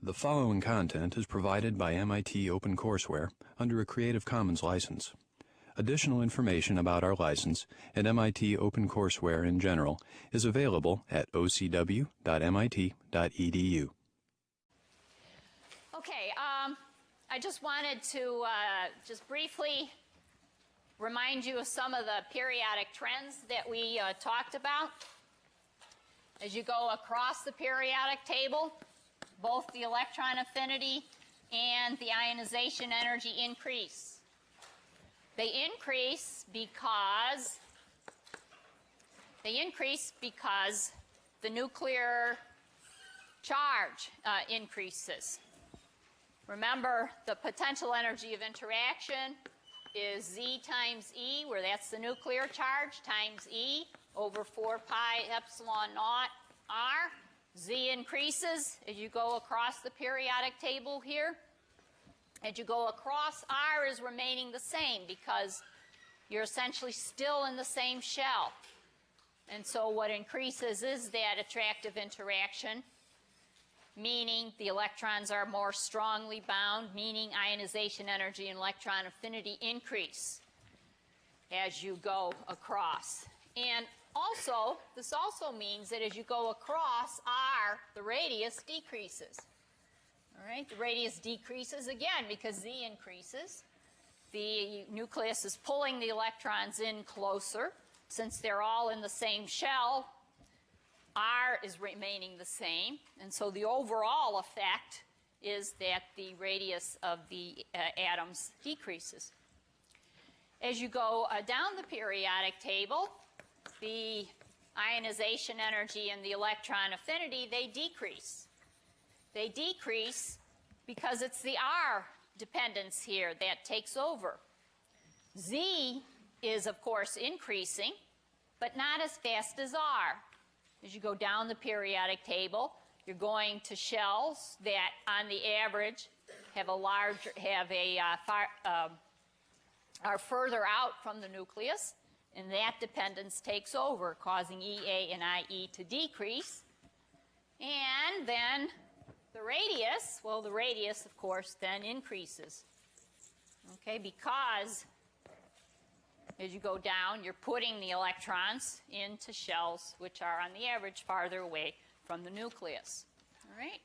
The following content is provided by MIT OpenCourseWare under a Creative Commons license. Additional information about our license and MIT OpenCourseWare in general is available at ocw.mit.edu. Okay, I just wanted to just briefly remind you of some of the periodic trends that we talked about. As you go across the periodic table, both the electron affinity and the ionization energy increase. They increase because the nuclear charge increases. Remember, the potential energy of interaction is Z times E, where that's the nuclear charge, times E over 4 pi epsilon naught R. Z increases as you go across the periodic table here. As you go across, R is remaining the same because you're essentially still in the same shell. And so what increases is that attractive interaction, meaning the electrons are more strongly bound, meaning ionization energy and electron affinity increase as you go across. And also, this also means that as you go across R, the radius decreases. All right, the radius decreases again because Z increases. The nucleus is pulling the electrons in closer. Since they're all in the same shell, R is remaining the same. And so the overall effect is that the radius of the atoms decreases. As you go down the periodic table, the ionization energy and the electron affinity, they decrease. They decrease because it's the R dependence here that takes over. Z is, of course, increasing, but not as fast as R. As you go down the periodic table, you're going to shells that, on the average, are further out from the nucleus, and that dependence takes over, causing EA and IE to decrease. And then the radius, well, the radius, of course, then increases. Okay, because as you go down, you're putting the electrons into shells which are, on the average, farther away from the nucleus. All right?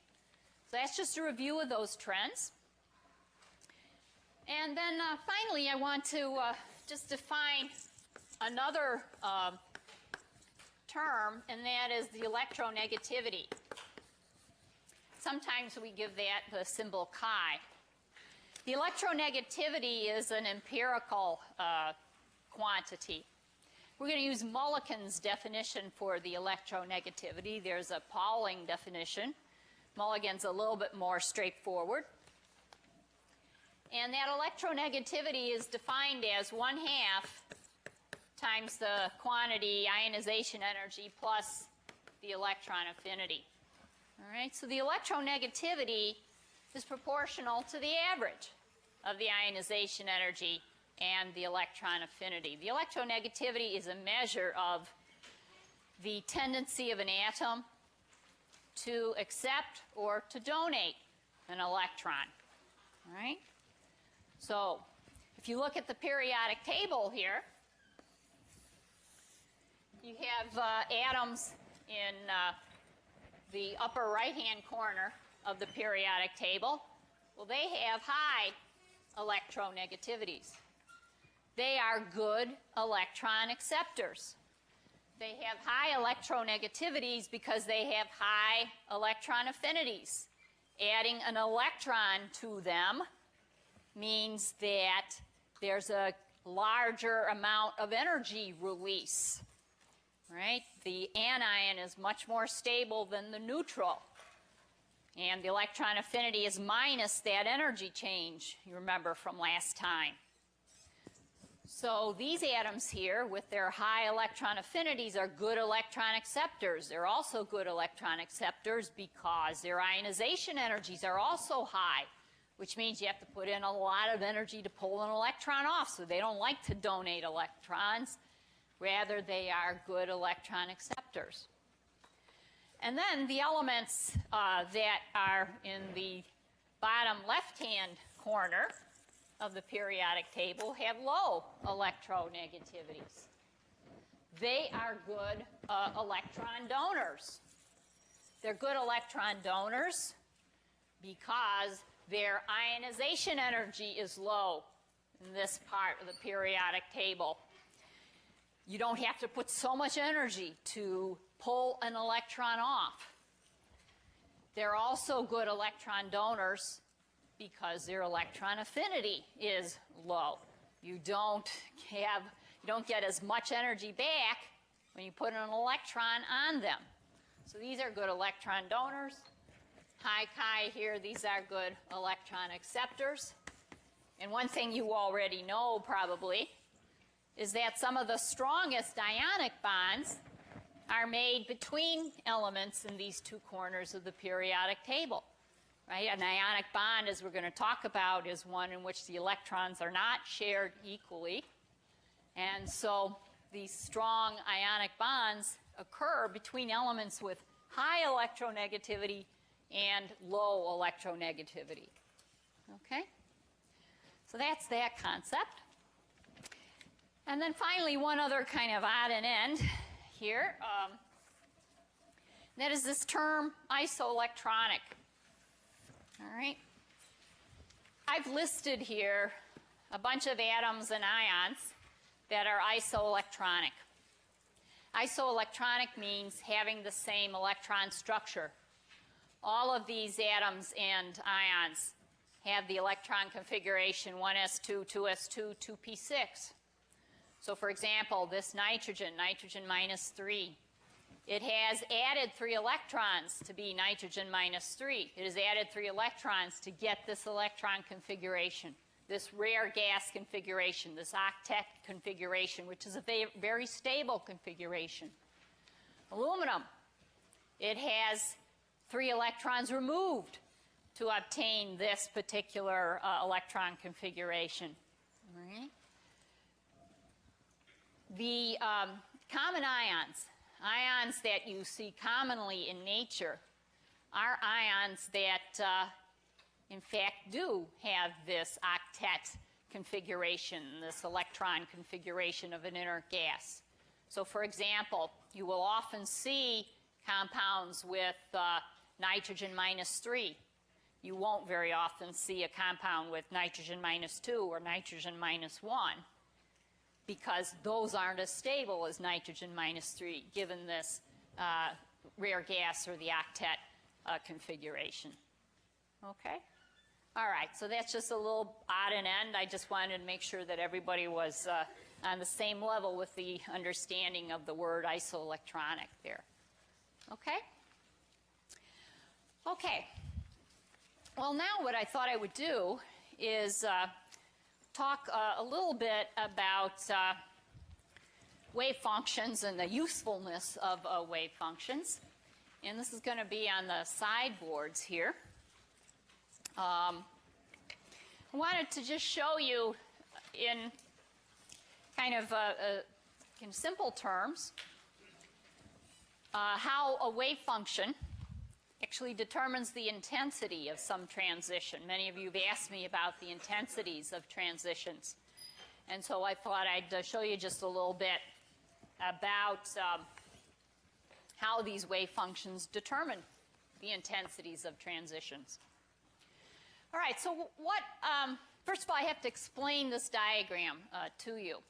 So that's just a review of those trends. And then finally, I want to just define another term, and that is the electronegativity. Sometimes we give that the symbol chi. The electronegativity is an empirical quantity. We're going to use Mulligan's definition for the electronegativity. There's a Pauling definition. Mulligan's a little bit more straightforward. And that electronegativity is defined as 1/2 times the quantity ionization energy plus the electron affinity. All right, so the electronegativity is proportional to the average of the ionization energy and the electron affinity. The electronegativity is a measure of the tendency of an atom to accept or to donate an electron. All right? So if you look at the periodic table here, you have atoms in the upper right-hand corner of the periodic table. Well, they have high electronegativities. They are good electron acceptors. They have high electronegativities because they have high electron affinities. Adding an electron to them means that there's a larger amount of energy release. Right? The anion is much more stable than the neutral. And the electron affinity is minus that energy change, you remember from last time. So these atoms here, with their high electron affinities, are good electron acceptors. They're also good electron acceptors because their ionization energies are also high, which means you have to put in a lot of energy to pull an electron off, so they don't like to donate electrons. Rather, they are good electron acceptors. And then the elements that are in the bottom left-hand corner of the periodic table have low electronegativities. They are good electron donors. They're good electron donors because their ionization energy is low in this part of the periodic table. You don't have to put so much energy to pull an electron off. They're also good electron donors because their electron affinity is low. You don't get as much energy back when you put an electron on them. So these are good electron donors. High chi here, these are good electron acceptors. And one thing you already know probably is that some of the strongest ionic bonds are made between elements in these two corners of the periodic table. Right? An ionic bond, as we're going to talk about, is one in which the electrons are not shared equally. And so these strong ionic bonds occur between elements with high electronegativity and low electronegativity. Okay? So that's that concept. And then finally, one other kind of odd and end here. That is this term isoelectronic. All right? I've listed here a bunch of atoms and ions that are isoelectronic. Isoelectronic means having the same electron structure. All of these atoms and ions have the electron configuration 1s2, 2s2, 2p6. So for example, this nitrogen, nitrogen -3, it has added 3 electrons to be nitrogen -3. It has added 3 electrons to get this electron configuration, this rare gas configuration, this octet configuration, which is a very stable configuration. Aluminum, it has 3 electrons removed to obtain this particular electron configuration. All right. The common ions, ions that you see commonly in nature, are ions that in fact do have this octet configuration, this electron configuration of an inert gas. So for example, you will often see compounds with nitrogen -3. You won't very often see a compound with nitrogen -2 or nitrogen -1 because those aren't as stable as nitrogen -3 given this rare gas or the octet configuration. Okay? All right, so that's just a little odd and end. I just wanted to make sure that everybody was on the same level with the understanding of the word isoelectronic there. Okay? Okay. Well, now what I thought I would do is talk a little bit about wave functions and the usefulness of wave functions. And this is going to be on the sideboards here. I wanted to just show you in kind of in simple terms how a wave function actually determines the intensity of some transition. Many of you have asked me about the intensities of transitions. And so I thought I'd show you just a little bit about how these wave functions determine the intensities of transitions. All right, so what, first of all, I have to explain this diagram to you.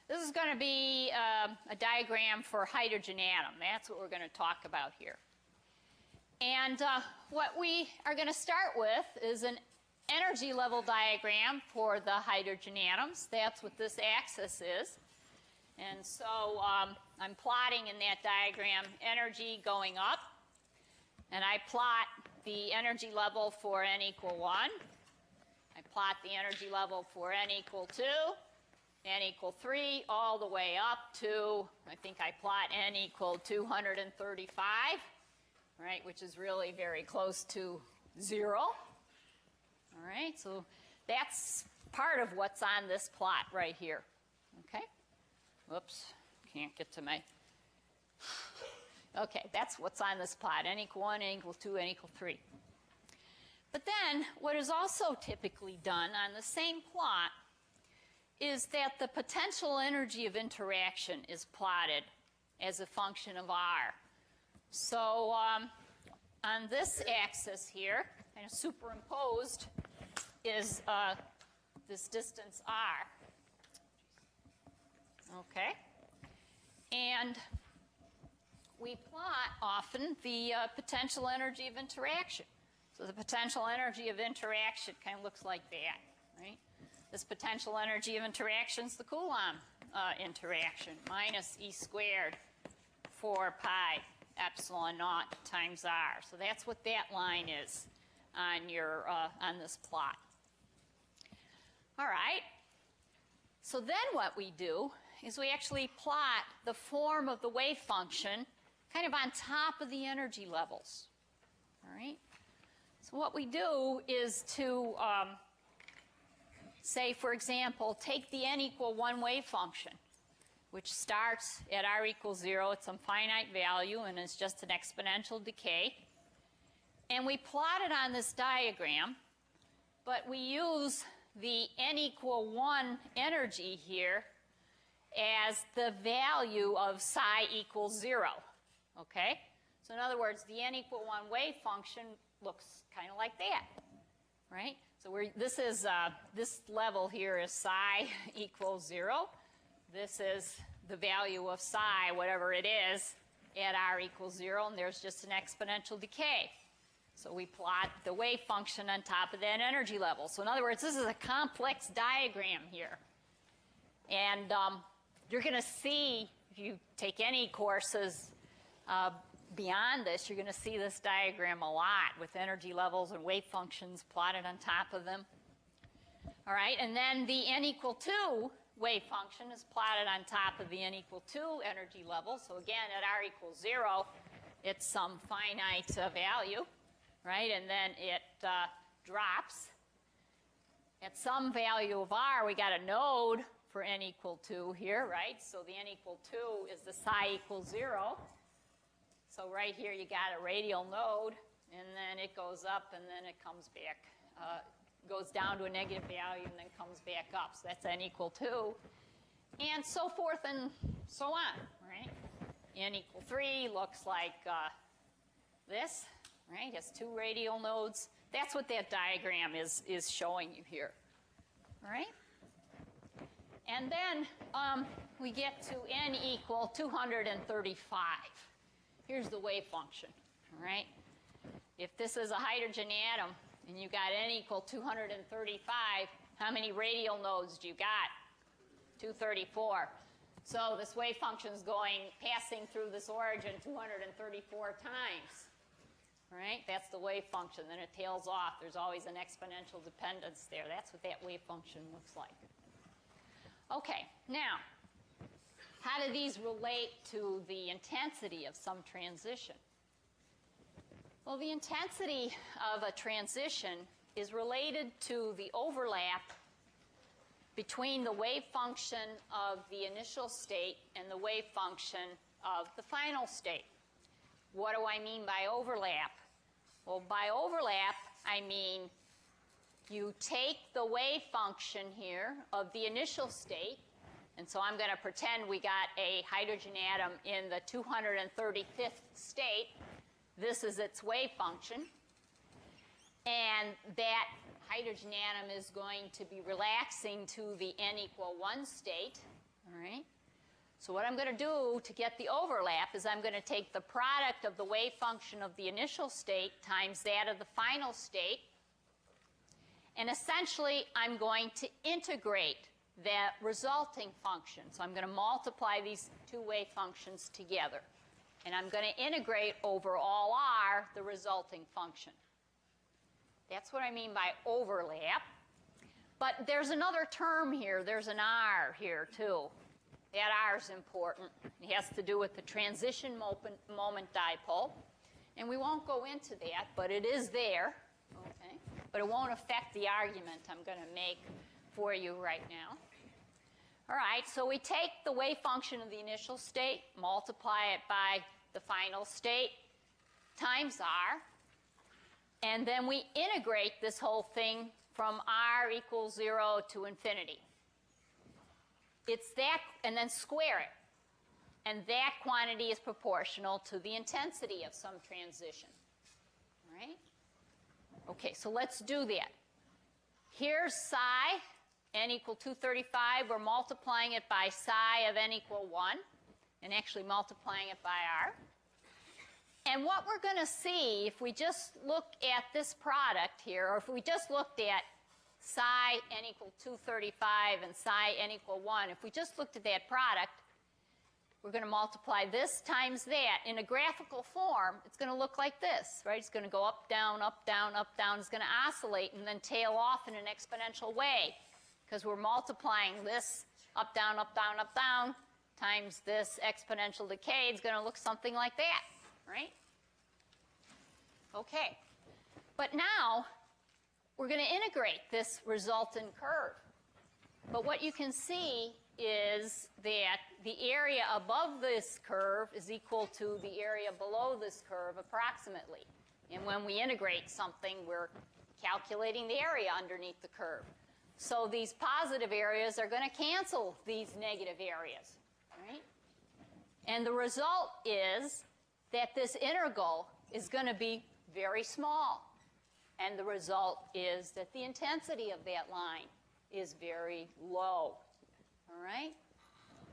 This is going to be a diagram for a hydrogen atom. That's what we're going to talk about here. And what we are going to start with is an energy level diagram for the hydrogen atoms. That's what this axis is. And so I'm plotting in that diagram energy going up. And I plot the energy level for n equal 1. I plot the energy level for n equal 2, n equal 3, all the way up to, I think I plot n equal 235. Right, which is really very close to 0. All right, so that's part of what's on this plot right here. Okay? Whoops, can't get to my... Okay, that's what's on this plot, n equal 1, n equal 2, n equal 3. But then, what is also typically done on the same plot is that the potential energy of interaction is plotted as a function of r. So on this axis here, kind of superimposed, is this distance r. Okay? And we plot often the potential energy of interaction. So the potential energy of interaction kind of looks like that, right? This potential energy of interaction is the Coulomb interaction, minus e squared 4 pi epsilon naught times r. So that's what that line is on your on this plot. All right. So then what we do is we actually plot the form of the wave function kind of on top of the energy levels. All right. So what we do is to say, for example, take the n equal 1 wave function, which starts at r equals 0 at some finite value and is just an exponential decay. And we plot it on this diagram, but we use the n equal 1 energy here as the value of psi equals 0. Okay? So in other words, the n equal 1 wave function looks kind of like that, right? So this level here is psi equals 0. This is the value of psi, whatever it is, at r equals 0, and there's just an exponential decay. So we plot the wave function on top of that energy level. So in other words, this is a complex diagram here. And you're going to see, if you take any courses beyond this, you're going to see this diagram a lot with energy levels and wave functions plotted on top of them. All right, and then the n equal 2 wave function is plotted on top of the n equal 2 energy level. So again, at r equals 0, it's some finite value, right? And then it drops. At some value of r, we got a node for n equal 2 here, right? So the n equal 2 is the psi equals 0. So right here you got a radial node, and then it goes up, and then it comes back, goes down to a negative value, and then comes back up. So that's n equal 2, and so forth and so on, right? N equal 3 looks like this, right? It has 2 radial nodes. That's what that diagram is showing you here, all right? And then we get to n equal 235. Here's the wave function, all right? If this is a hydrogen atom and you got n equal 235, how many radial nodes do you got? 234. So this wave function is passing through this origin 234 times, all right? That's the wave function. Then it tails off. There's always an exponential dependence there. That's what that wave function looks like. Okay, now, how do these relate to the intensity of some transition? Well, the intensity of a transition is related to the overlap between the wave function of the initial state and the wave function of the final state. What do I mean by overlap? Well, by overlap, I mean you take the wave function here of the initial state, and so I'm going to pretend we got a hydrogen atom in the 235th state. This is its wave function. And that hydrogen atom is going to be relaxing to the n equal 1 state. All right? So what I'm going to do to get the overlap is I'm going to take the product of the wave function of the initial state times that of the final state. And essentially, I'm going to integrate that resulting function. So I'm going to multiply these 2 wave functions together. And I'm going to integrate over all r the resulting function. That's what I mean by overlap. But there's another term here. There's an r here, too. That r is important. It has to do with the transition moment dipole. And we won't go into that, but it is there. Okay? But it won't affect the argument I'm going to make for you right now. All right, so we take the wave function of the initial state, multiply it by the final state times r. And then we integrate this whole thing from r equals 0 to infinity. It's that, and then square it. And that quantity is proportional to the intensity of some transition. All right? Okay, so let's do that. Here's psi, n equal 235. We're multiplying it by psi of n equal 1, and actually multiplying it by r. And what we're going to see, if we just look at this product here, or if we just looked at psi n equal 235 and psi n equal 1, if we just looked at that product, we're going to multiply this times that. In a graphical form, it's going to look like this, right? It's going to go up, down, up, down, up, down. It's going to oscillate and then tail off in an exponential way because we're multiplying this up, down, up, down, up, down times this exponential decay. It's going to look something like that, right? Okay. But now, we're going to integrate this resultant curve. But what you can see is that the area above this curve is equal to the area below this curve approximately. And when we integrate something, we're calculating the area underneath the curve. So these positive areas are going to cancel these negative areas, right? And the result is that this integral is going to be very small. And the result is that the intensity of that line is very low. All right?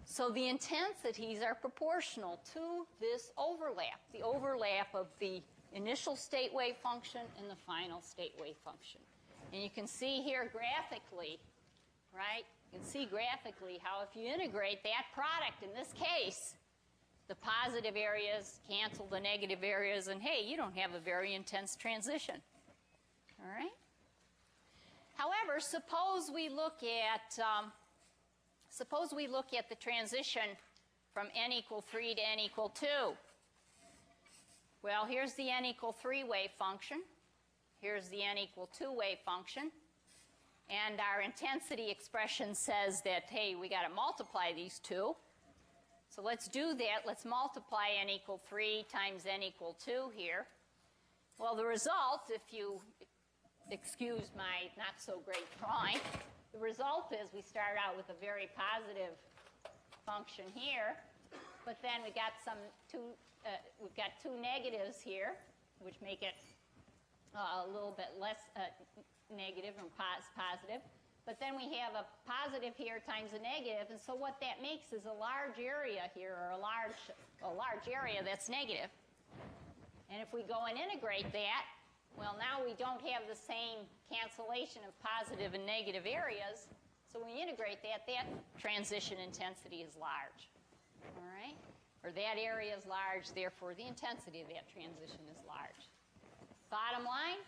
So the intensities are proportional to this overlap, the overlap of the initial state wave function and the final state wave function. And you can see here graphically, right? You can see graphically how if you integrate that product, in this case, the positive areas cancel the negative areas, and hey, you don't have a very intense transition. All right? However, suppose we look at the transition from n equal 3 to n equal 2. Well, here's the n equal 3 wave function. Here's the n equal 2 wave function. And our intensity expression says that, hey, we got to multiply these two. So let's do that. Let's multiply n equal 3 times n equal 2 here. Well, the result, if you excuse my not so great drawing, the result is we start out with a very positive function here, but then we've got two negatives here, which make it a little bit less negative and positive. But then we have a positive here times a negative, and so what that makes is a large area here, or a large area that's negative. And if we go and integrate that, well, now we don't have the same cancellation of positive and negative areas. So when we integrate that, that transition intensity is large. All right? Or that area is large, therefore the intensity of that transition is large. Bottom line,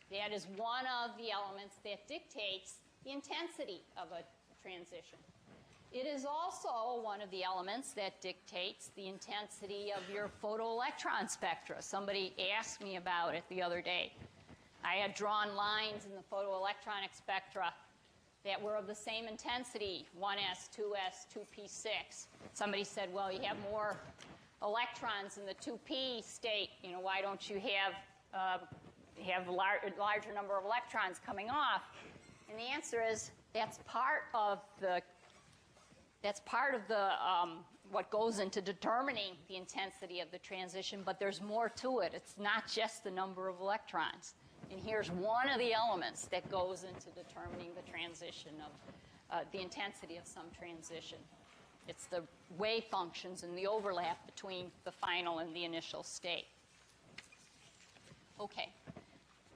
that is one of the elements that dictates the intensity of a transition. It is also one of the elements that dictates the intensity of your photoelectron spectra. Somebody asked me about it the other day. I had drawn lines in the photoelectronic spectra that were of the same intensity, 1s, 2s, 2p6. Somebody said, well, you have more electrons in the 2p state. You know, why don't you have a larger number of electrons coming off? And the answer is that's part of what goes into determining the intensity of the transition, but there's more to it. It's not just the number of electrons. And here's one of the elements that goes into determining the transition of the intensity of some transition. It's the wave functions and the overlap between the final and the initial state. Okay.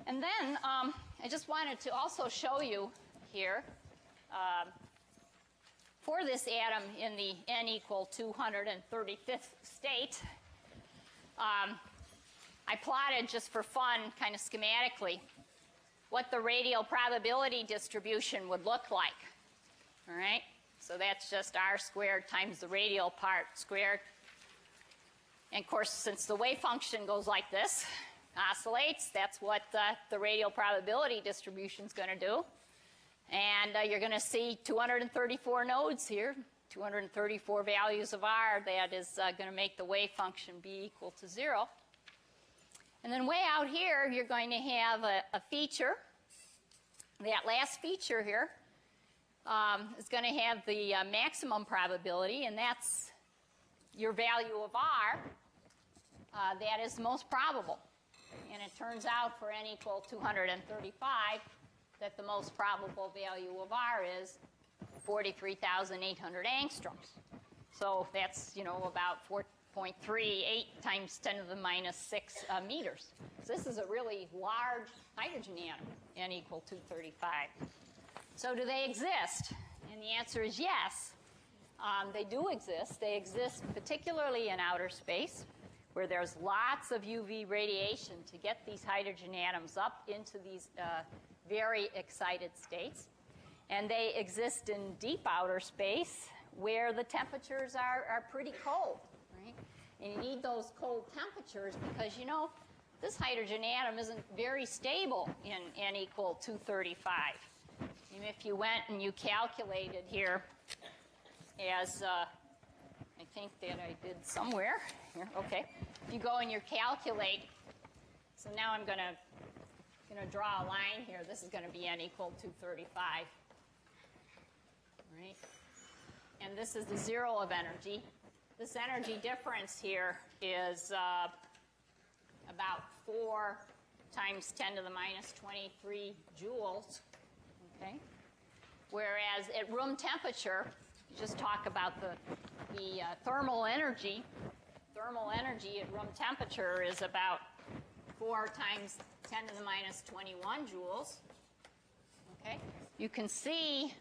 And then I just wanted to also show you here for this atom in the n equal 235th state, I plotted just for fun, kind of schematically, what the radial probability distribution would look like. All right? So that's just r squared times the radial part squared. And of course, since the wave function goes like this, oscillates, that's what the radial probability distribution is going to do. And you're going to see 234 nodes here, 234 values of R, that is going to make the wave function be equal to 0. And then way out here, you're going to have a feature. That last feature here is going to have the maximum probability, and that's your value of R. That is most probable. And it turns out for n equal 235 that the most probable value of R is 43,800 angstroms. So that's, about 4.38 times 10 to the minus 6 meters. So this is a really large hydrogen atom, n equal 235. So do they exist? And the answer is yes. They do exist. They exist particularly in outer space, where there's lots of UV radiation to get these hydrogen atoms up into these very excited states. And they exist in deep outer space where the temperatures are pretty cold, right? And you need those cold temperatures because, this hydrogen atom isn't very stable in n equal 235. And if you went and you calculated here as, I think that I did somewhere here, okay. If you go and you calculate, so now I'm going to draw a line here. This is going to be n equal 235. Right? And this is the 0 of energy. This energy difference here is about 4 times 10 to the minus 23 joules. Okay? Whereas at room temperature, just talk about the thermal energy. Thermal energy at room temperature is about 4 times 10 to the minus 21 joules. Okay? You can see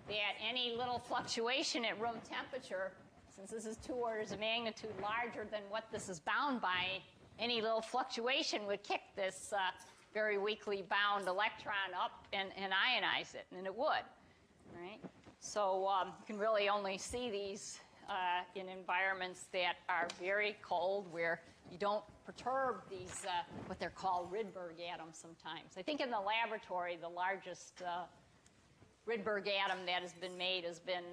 that any little fluctuation at room temperature, since this is 2 orders of magnitude larger than what this is bound by, any little fluctuation would kick this very weakly bound electron up and ionize it, and it would. Right? So you can really only see these in environments that are very cold, where you don't perturb these, what they're called Rydberg atoms sometimes. I think in the laboratory, the largest Rydberg atom that has been made has been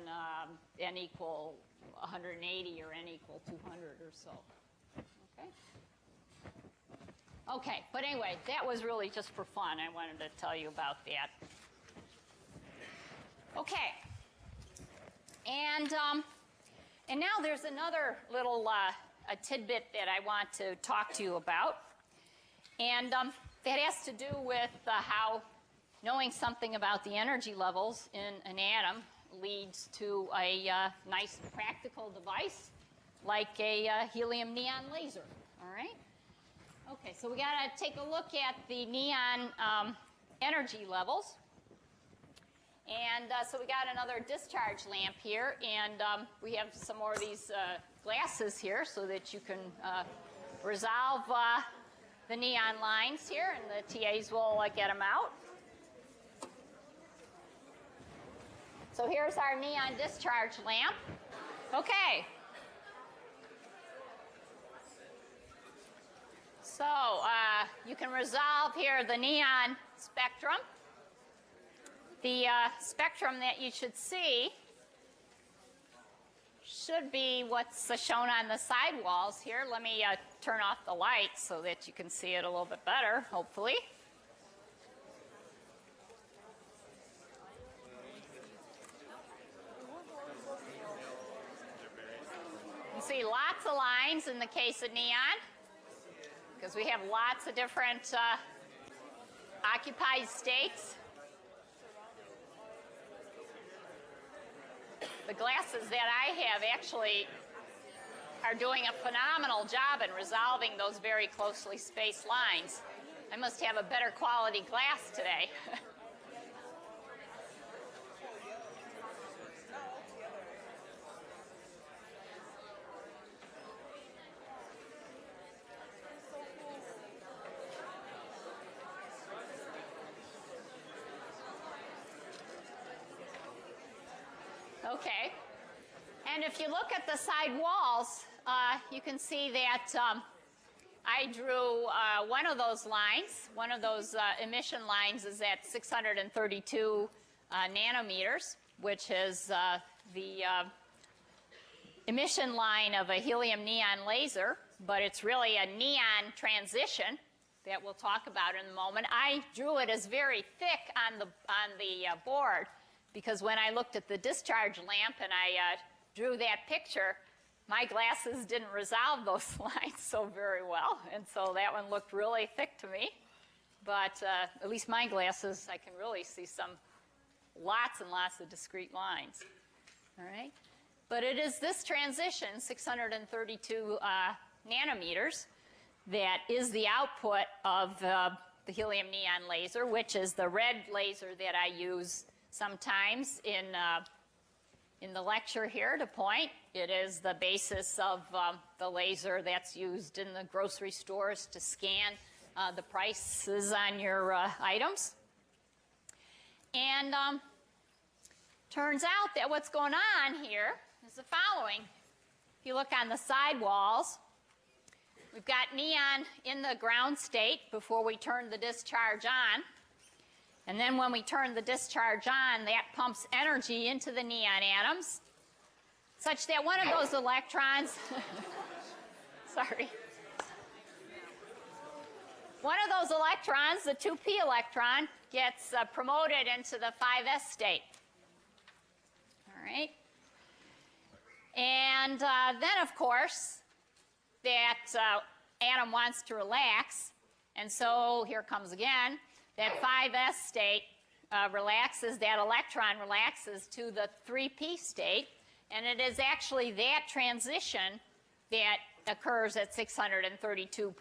n equal 180 or n equal 200 or so. Okay? Okay, but anyway, that was really just for fun. I wanted to tell you about that. Okay. And now there's another little a tidbit that I want to talk to you about. And that has to do with how knowing something about the energy levels in an atom leads to a nice practical device like a helium-neon laser. All right? Okay, so we got to take a look at the neon energy levels. And so we got another discharge lamp here, and we have some more of these glasses here so that you can resolve the neon lines here, and the TAs will get them out. So here's our neon discharge lamp. Okay. So you can resolve here the neon spectrum. The spectrum that you should see should be what's shown on the side walls here. Let me turn off the lights so that you can see it a little bit better, hopefully. You can see lots of lines in the case of neon, because we have lots of different occupied states. The glasses that I have actually are doing a phenomenal job in resolving those very closely spaced lines. I must have a better quality glass today. Okay, and if you look at the side walls, you can see that I drew one of those lines. One of those emission lines is at 632 nanometers, which is the emission line of a helium-neon laser, but it's really a neon transition that we'll talk about in a moment. I drew it as very thick on the board because when I looked at the discharge lamp and I drew that picture, my glasses didn't resolve those lines so very well, and so that one looked really thick to me. But at least my glasses, I can really see lots and lots of discrete lines. All right? But it is this transition, 632 nanometers, that is the output of the helium-neon laser, which is the red laser that I use sometimes in the lecture here to point. It is the basis of the laser that's used in the grocery stores to scan the prices on your items. And turns out that what's going on here is the following. If you look on the side walls, we've got neon in the ground state before we turn the discharge on. And then when we turn the discharge on, that pumps energy into the neon atoms, such that one of those electrons, sorry, one of those electrons, the 2p electron, gets promoted into the 5s state. All right? And then, of course, that atom wants to relax, and so here comes again. That 5s state relaxes, that electron relaxes to the 3p state, and it is actually that transition that occurs at 632.8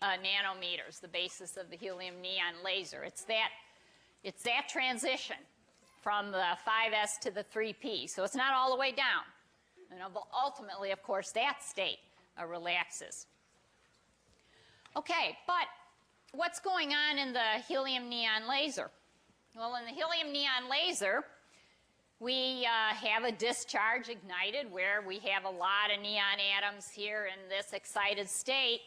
nanometers, the basis of the helium-neon laser. It's that transition from the 5s to the 3p, so it's not all the way down. And ultimately, of course, that state relaxes. Okay, but what's going on in the helium-neon laser? Well, in the helium-neon laser, we have a discharge ignited where we have a lot of neon atoms here in this excited state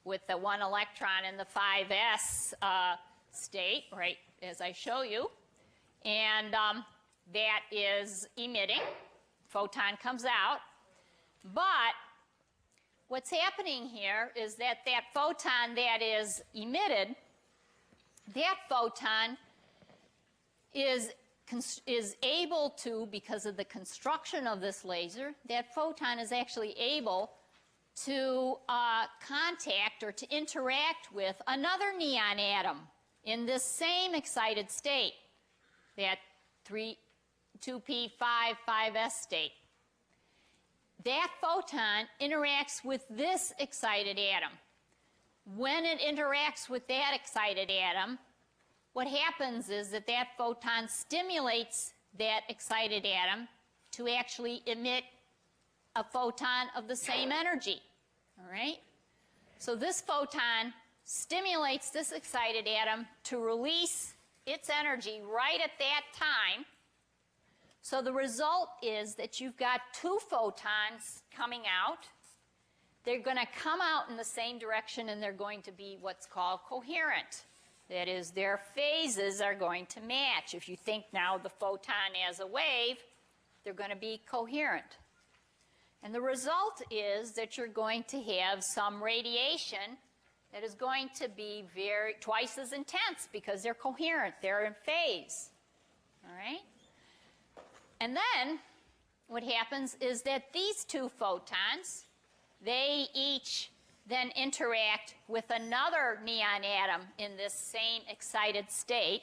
with the one electron in the 5s state, right, as I show you. And that is emitting. Photon comes out. But what's happening here is that that photon that is emitted, that photon is able to, because of the construction of this laser, that photon is actually able to contact or to interact with another neon atom in this same excited state, that 2p5, 5s state. That photon interacts with this excited atom. When it interacts with that excited atom, what happens is that that photon stimulates that excited atom to actually emit a photon of the same energy. All right? So this photon stimulates this excited atom to release its energy right at that time. So the result is that you've got two photons coming out. They're going to come out in the same direction, and they're going to be what's called coherent. That is, their phases are going to match. If you think now the photon as a wave, they're going to be coherent. And the result is that you're going to have some radiation that is going to be twice as intense because they're coherent, they're in phase. All right? And then what happens is that these two photons, they each then interact with another neon atom in this same excited state.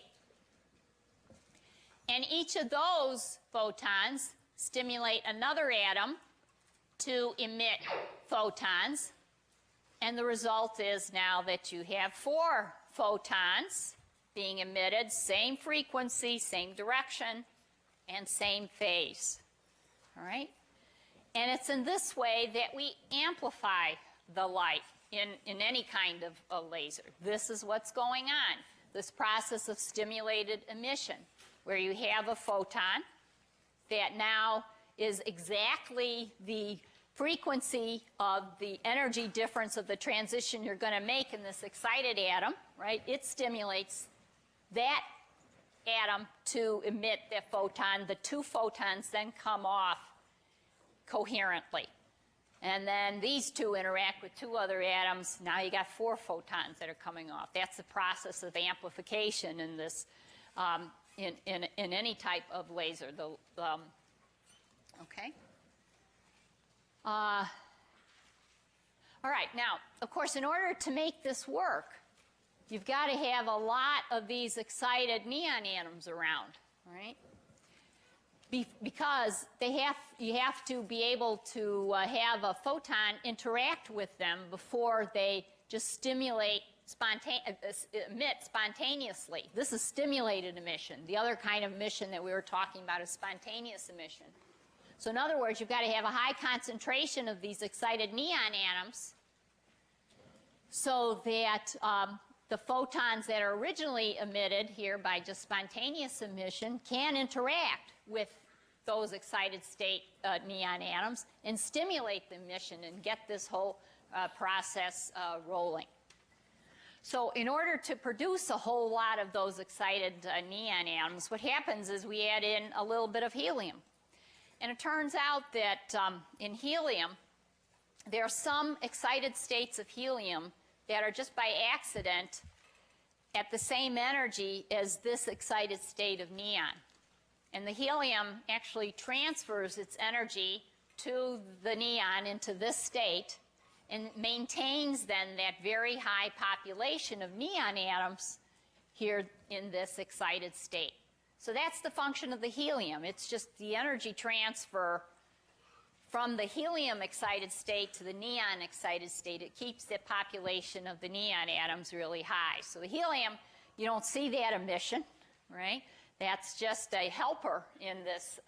And each of those photons stimulate another atom to emit photons. And the result is now that you have 4 photons being emitted, same frequency, same direction, and same phase. All right? And it's in this way that we amplify the light in any kind of a laser. This is what's going on, this process of stimulated emission, where you have a photon that now is exactly the frequency of the energy difference of the transition you're going to make in this excited atom, right? It stimulates that atom to emit that photon. The 2 photons then come off coherently. And then these two interact with two other atoms. Now you got 4 photons that are coming off. That's the process of amplification in this, in any type of laser. Okay. All right. Now, of course, in order to make this work, you've got to have a lot of these excited neon atoms around, right? Because you have to be able to have a photon interact with them before they just emit spontaneously. This is stimulated emission. The other kind of emission that we were talking about is spontaneous emission. So in other words, you've got to have a high concentration of these excited neon atoms so that the photons that are originally emitted here by just spontaneous emission can interact with those excited state neon atoms and stimulate the emission and get this whole process rolling. So in order to produce a whole lot of those excited neon atoms, what happens is we add in a little bit of helium. And it turns out that in helium, there are some excited states of helium that are just by accident at the same energy as this excited state of neon. And the helium actually transfers its energy to the neon into this state and maintains then that very high population of neon atoms here in this excited state. So that's the function of the helium. It's just the energy transfer from the helium excited state to the neon excited state. It keeps the population of the neon atoms really high. So the helium, you don't see that emission, right? That's just a helper in this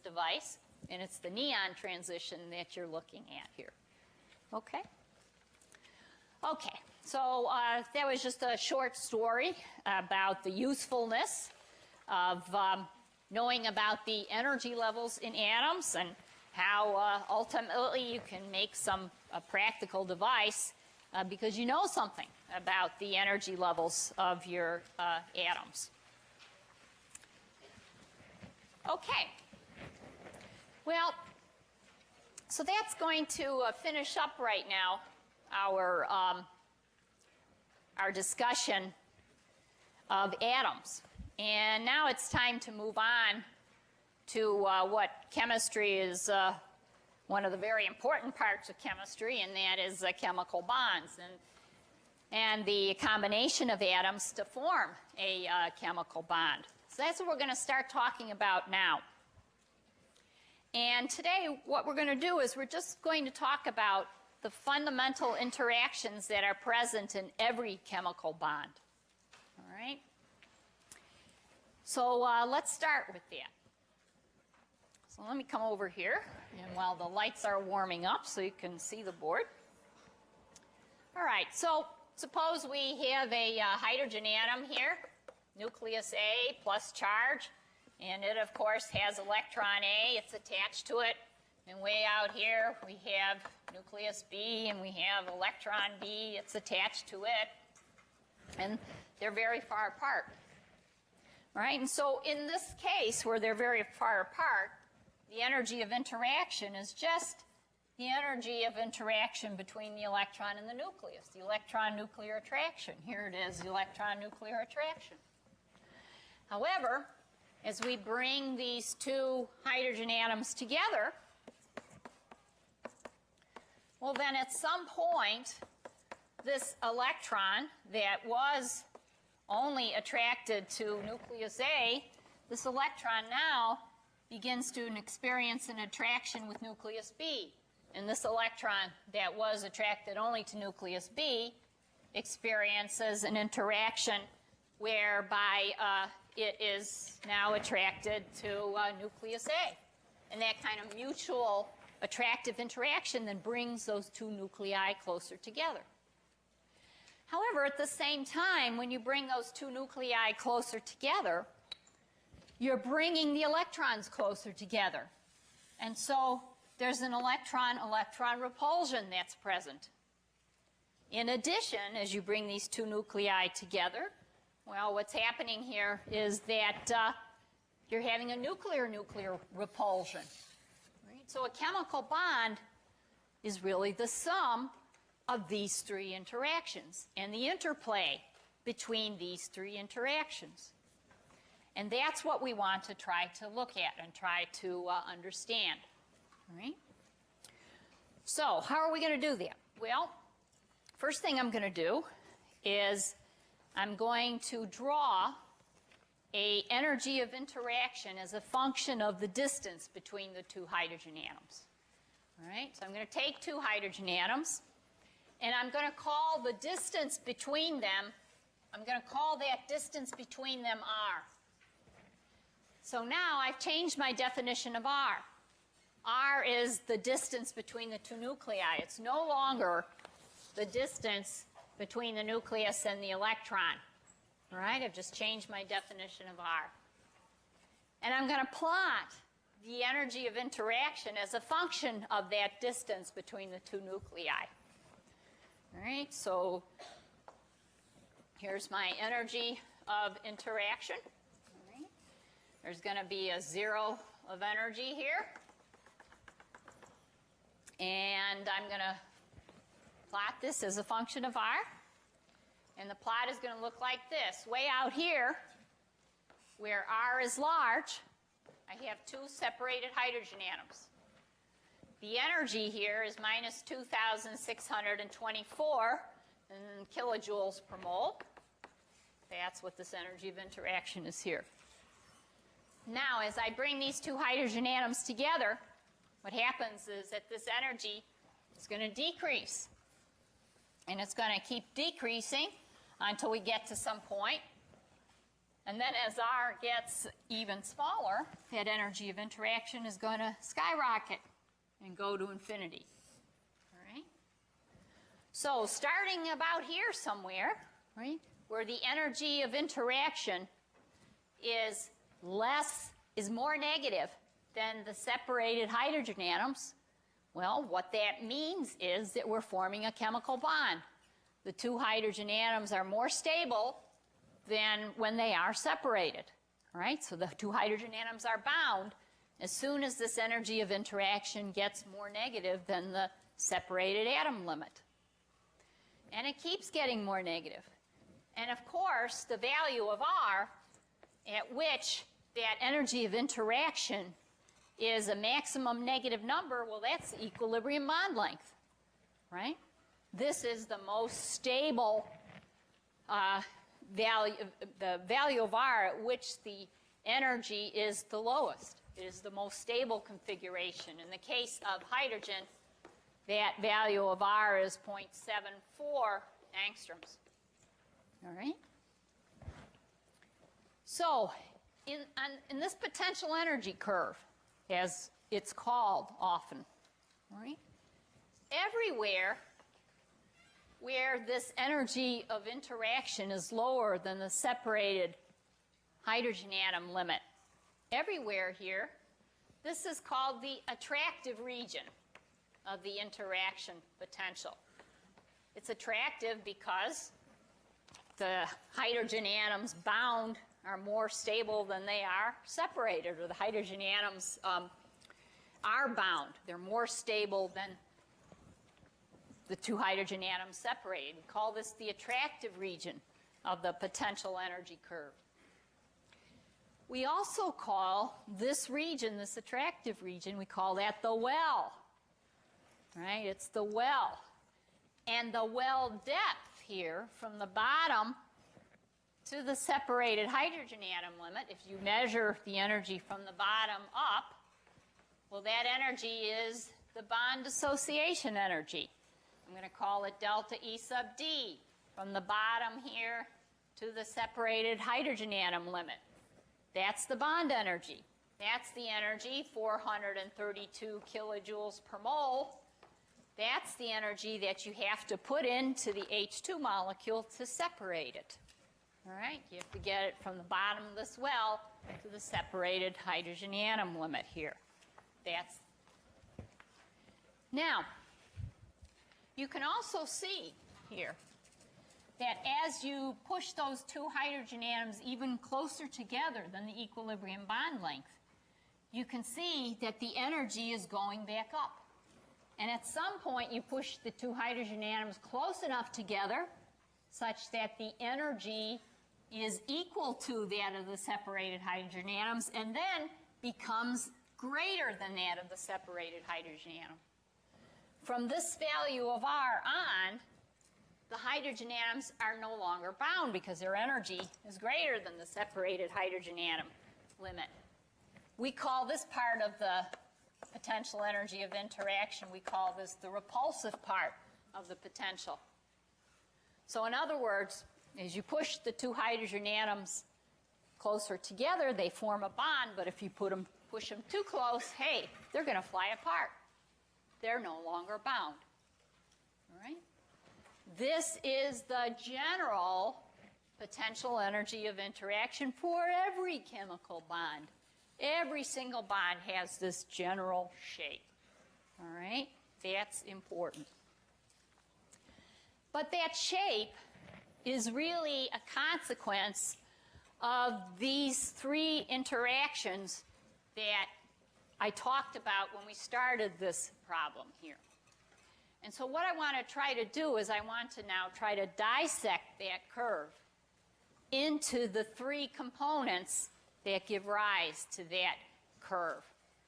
device, and it's the neon transition that you're looking at here. Okay? Okay, so that was just a short story about the usefulness of knowing about the energy levels in atoms and how ultimately you can make a practical device because you know something about the energy levels of your atoms. Okay. Well, so that's going to finish up right now our discussion of atoms. And now it's time to move on to what chemistry is one of the very important parts of chemistry, and that is chemical bonds and the combination of atoms to form a chemical bond. So that's what we're going to start talking about now. And today what we're going to do is we're just going to talk about the fundamental interactions that are present in every chemical bond. All right? So let's start with that. So let me come over here, and while the lights are warming up so you can see the board. All right, so suppose we have a hydrogen atom here, nucleus A plus charge, and it of course has electron A, it's attached to it, and way out here we have nucleus B and we have electron B, it's attached to it, and they're very far apart. All right, and so in this case where they're very far apart, the energy of interaction is just the energy of interaction between the electron and the nucleus, the electron-nuclear attraction. Here it is, the electron-nuclear attraction. However, as we bring these two hydrogen atoms together, well then at some point, this electron that was only attracted to nucleus A, this electron now begins to experience an attraction with nucleus B. And this electron that was attracted only to nucleus B experiences an interaction whereby it is now attracted to nucleus A. And that kind of mutual attractive interaction then brings those two nuclei closer together. However, at the same time, when you bring those two nuclei closer together, you're bringing the electrons closer together. And so there's an electron-electron repulsion that's present. In addition, as you bring these two nuclei together, well, what's happening here is that you're having a nuclear-nuclear repulsion. Right? So a chemical bond is really the sum of these three interactions and the interplay between these three interactions. And that's what we want to try to look at and try to understand. All right? So how are we going to do that? Well, first thing I'm going to do is I'm going to draw a energy of interaction as a function of the distance between the two hydrogen atoms. All right? So I'm going to take two hydrogen atoms, and I'm going to call the distance between them, I'm going to call that distance between them R. So now I've changed my definition of R. R is the distance between the two nuclei. It's no longer the distance between the nucleus and the electron. All right, I've just changed my definition of R. And I'm going to plot the energy of interaction as a function of that distance between the two nuclei. All right, so here's my energy of interaction. All right. There's going to be a zero of energy here. And I'm going to plot this as a function of R. And the plot is going to look like this. Way out here, where R is large, I have two separated hydrogen atoms. The energy here is minus 2,624 kilojoules per mole. That's what this energy of interaction is here. Now, as I bring these two hydrogen atoms together, what happens is that this energy is going to decrease. And it's going to keep decreasing until we get to some point. And then as R gets even smaller, that energy of interaction is going to skyrocket and go to infinity. All right? So starting about here somewhere, right, where the energy of interaction is more negative than the separated hydrogen atoms, well, what that means is that we're forming a chemical bond. The two hydrogen atoms are more stable than when they are separated. All right, so the two hydrogen atoms are bound as soon as this energy of interaction gets more negative than the separated atom limit. And it keeps getting more negative. And of course, the value of R at which that energy of interaction is a maximum negative number, well, that's the equilibrium bond length, right? This is the most stable value, the value of R at which the energy is the lowest. It is the most stable configuration. In the case of hydrogen, that value of R is 0.74 angstroms. All right? So, in this potential energy curve, as it's called often, all right, everywhere where this energy of interaction is lower than the separated hydrogen atom limit, everywhere here, this is called the attractive region of the interaction potential. It's attractive because the hydrogen atoms bound are more stable than they are separated, or the hydrogen atoms are bound. They're more stable than the two hydrogen atoms separated. We call this the attractive region of the potential energy curve. We also call this region, this attractive region, we call that the well. Right? It's the well. And the well depth here from the bottom to the separated hydrogen atom limit, if you measure the energy from the bottom up, well, that energy is the bond dissociation energy. I'm going to call it delta E sub D from the bottom here to the separated hydrogen atom limit. That's the bond energy. That's the energy, 432 kilojoules per mole. That's the energy that you have to put into the H2 molecule to separate it. All right, you have to get it from the bottom of this well to the separated hydrogen atom limit here. That's. Now, you can also see here that as you push those two hydrogen atoms even closer together than the equilibrium bond length, you can see that the energy is going back up. And at some point, you push the two hydrogen atoms close enough together such that the energy is equal to that of the separated hydrogen atoms and then becomes greater than that of the separated hydrogen atom. From this value of R on, the hydrogen atoms are no longer bound because their energy is greater than the separated hydrogen atom limit. We call this part of the potential energy of interaction, we call this the repulsive part of the potential. So in other words, as you push the two hydrogen atoms closer together, they form a bond, but if you push them too close, hey, they're going to fly apart. They're no longer bound. All right? This is the general potential energy of interaction for every chemical bond. Every single bond has this general shape. All right? That's important. But that shape is really a consequence of these three interactions that I talked about when we started this problem here. And so what I want to try to do is I want to now try to dissect that curve into the three components that give rise to that curve,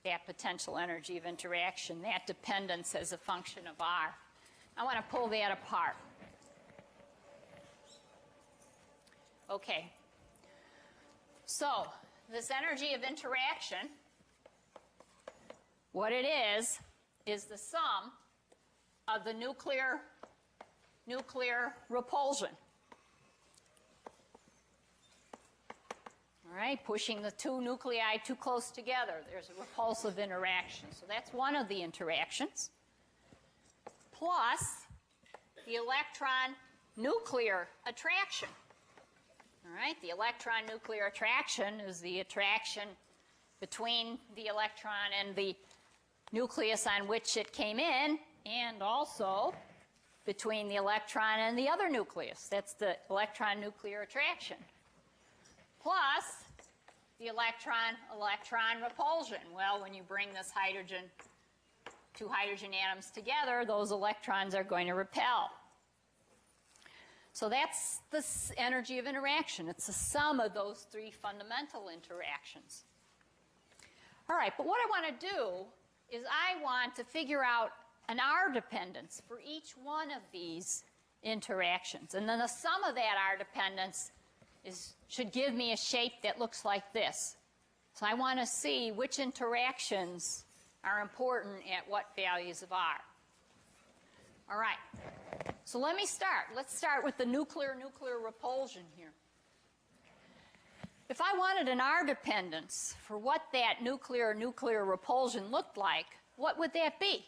that potential energy of interaction, that dependence as a function of R. I want to pull that apart. Okay. So this energy of interaction, what it is the sum of the nuclear repulsion. All right, pushing the two nuclei too close together, there's a repulsive interaction. So that's one of the interactions. Plus the electron nuclear attraction. All right, the electron nuclear attraction is the attraction between the electron and the nucleus on which it came in, and also between the electron and the other nucleus. That's the electron nuclear attraction. Plus the electron repulsion. Well, when you bring this two hydrogen atoms together, those electrons are going to repel. So that's the energy of interaction. It's the sum of those three fundamental interactions. All right, but what I want to do is I want to figure out an R dependence for each one of these interactions. And then the sum of that R dependence should give me a shape that looks like this. So I want to see which interactions are important at what values of R. All right. So let me start. Let's start with the nuclear repulsion here. If I wanted an R dependence for what that nuclear repulsion looked like, what would that be?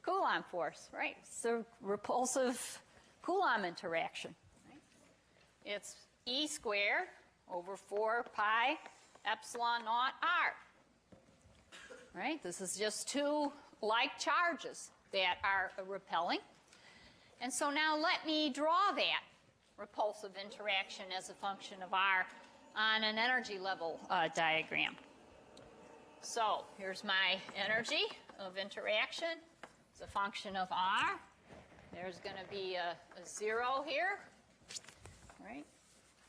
Coulomb force, right? It's the repulsive Coulomb interaction. Right? It's E squared over 4 pi epsilon naught R. Right? This is just two like charges that are repelling. And so now let me draw that repulsive interaction as a function of R on an energy level diagram. So here's my energy of interaction. It's a function of R. There's going to be a 0 here. Right?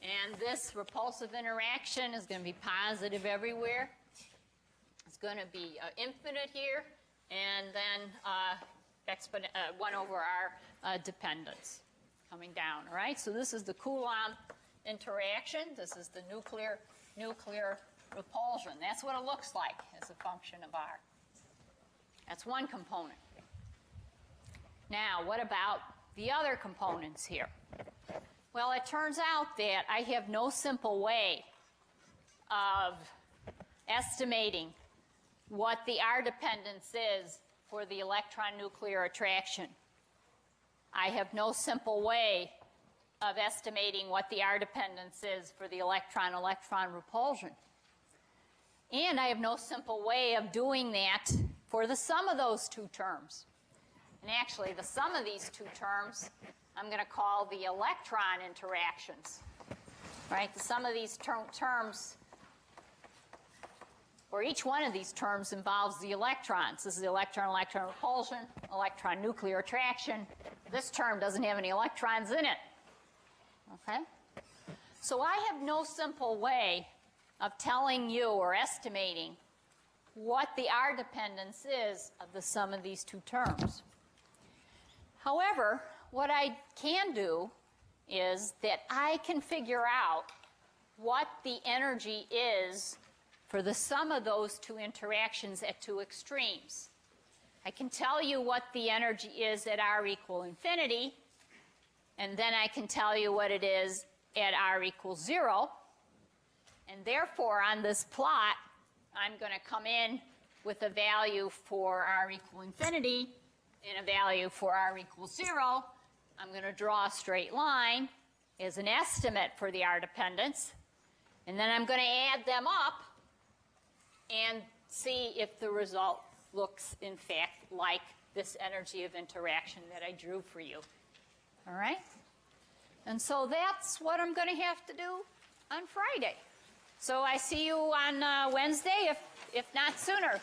And this repulsive interaction is going to be positive everywhere. It's going to be infinite here, and then 1 over R dependence coming down. All right, so this is the Coulomb interaction. This is the nuclear repulsion. That's what it looks like as a function of R. That's one component. Now, what about the other components here? Well, it turns out that I have no simple way of estimating what the R dependence is for the electron nuclear attraction. I have no simple way of estimating what the R dependence is for the electron repulsion. And I have no simple way of doing that for the sum of those two terms. And actually, the sum of these two terms, I'm going to call the electron interactions. right? The sum of these terms, or each one of these terms, involves the electrons. This is electron-electron repulsion, electron-nuclear attraction. This term doesn't have any electrons in it. Okay? So I have no simple way of telling you or estimating what the R dependence is of the sum of these two terms. However, what I can do is that I can figure out what the energy is for the sum of those two interactions at two extremes. I can tell you what the energy is at R equal infinity, and then I can tell you what it is at R equals 0. And therefore, on this plot, I'm going to come in with a value for R equal infinity and a value for R equals 0. I'm going to draw a straight line as an estimate for the R dependence. And then I'm going to add them up and see if the result looks, in fact, like this energy of interaction that I drew for you. All right? And so that's what I'm going to have to do on Friday. So I see you on Wednesday, if not sooner.